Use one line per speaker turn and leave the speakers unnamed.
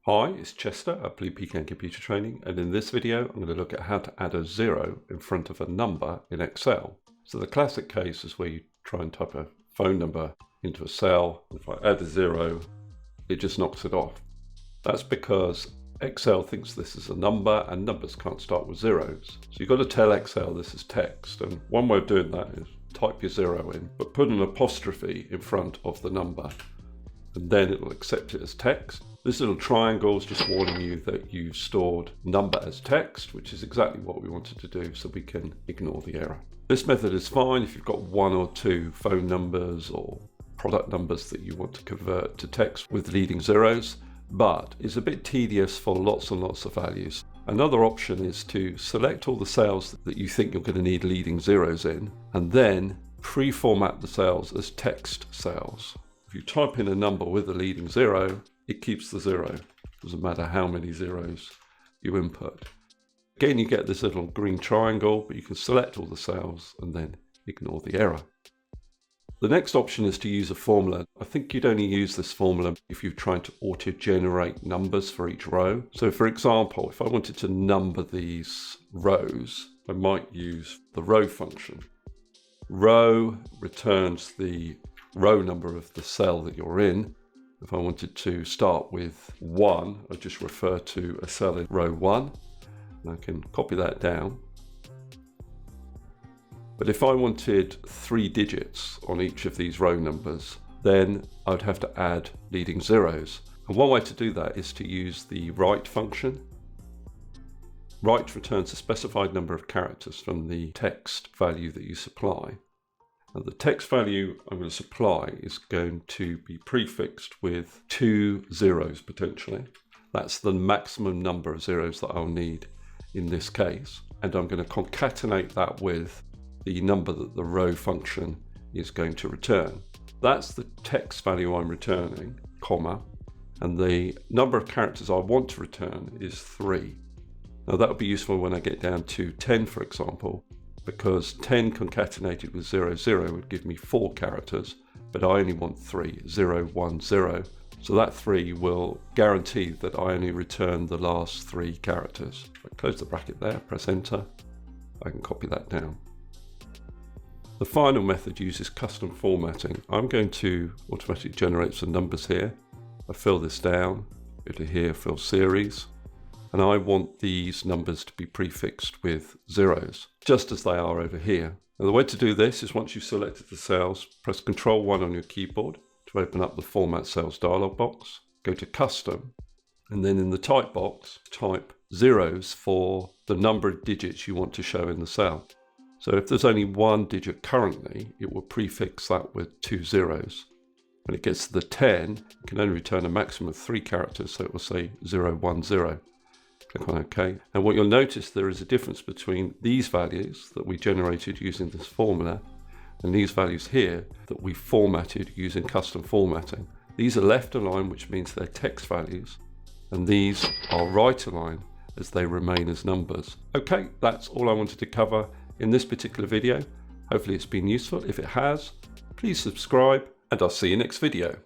Hi, it's Chester at Blue Pecan Computer Training, and in this video I'm going to look at how to add a 0 in front of a number in Excel. So the classic case is where you try and type a phone number into a cell. If I add a 0, it just knocks it off. That's because Excel thinks this is a number and numbers can't start with zeros. So you've got to tell Excel this is text, and one way of doing that is type your 0 in, but put an apostrophe in front of the number, and then it will accept it as text. This little triangle is just warning you that you've stored number as text, which is exactly what we wanted to do, so we can ignore the error. This method is fine if you've got 1 or 2 phone numbers or product numbers that you want to convert to text with leading zeros, but it's a bit tedious for lots and lots of values. Another option is to select all the cells that you think you're going to need leading zeros in, and then pre-format the cells as text cells. If you type in a number with a leading 0, it keeps the 0. Doesn't matter how many zeros you input. Again, you get this little green triangle, but you can select all the cells and then ignore the error. The next option is to use a formula. I think you'd only use this formula if you're trying to auto-generate numbers for each row. So for example, if I wanted to number these rows, I might use the row function. Row returns the row number of the cell that you're in. If I wanted to start with 1, I just refer to a cell in row 1, and I can copy that down. But if I wanted 3 digits on each of these row numbers, then I'd have to add leading zeros. And one way to do that is to use the write function. Write returns a specified number of characters from the text value that you supply. And the text value I'm going to supply is going to be prefixed with 2 zeros potentially. That's the maximum number of zeros that I'll need in this case. And I'm going to concatenate that with the number that the row function is going to return. That's the text value I'm returning, comma, and the number of characters I want to return is 3. Now that would be useful when I get down to 10, for example, because 10 concatenated with 0, 0 would give me 4 characters, but I only want 3, 0, 1, 0. So that 3 will guarantee that I only return the last 3 characters. If I close the bracket there, press enter, I can copy that down. The final method uses custom formatting. I'm going to automatically generate some numbers here. I fill this down, go to here, fill series. And I want these numbers to be prefixed with zeros, just as they are over here. Now the way to do this is once you've selected the cells, press Ctrl 1 on your keyboard to open up the Format Cells dialog box, go to Custom, and then in the type box, type zeros for the number of digits you want to show in the cell. So if there's only 1 digit currently, it will prefix that with 2 zeros. When it gets to the 10, it can only return a maximum of 3 characters, so it will say 0, 1, 0. Click on OK. And what you'll notice, there is a difference between these values that we generated using this formula and these values here that we formatted using custom formatting. These are left aligned, which means they're text values, and these are right aligned as they remain as numbers. Okay, that's all I wanted to cover in this particular video. Hopefully it's been useful. If it has, please subscribe, and I'll see you next video.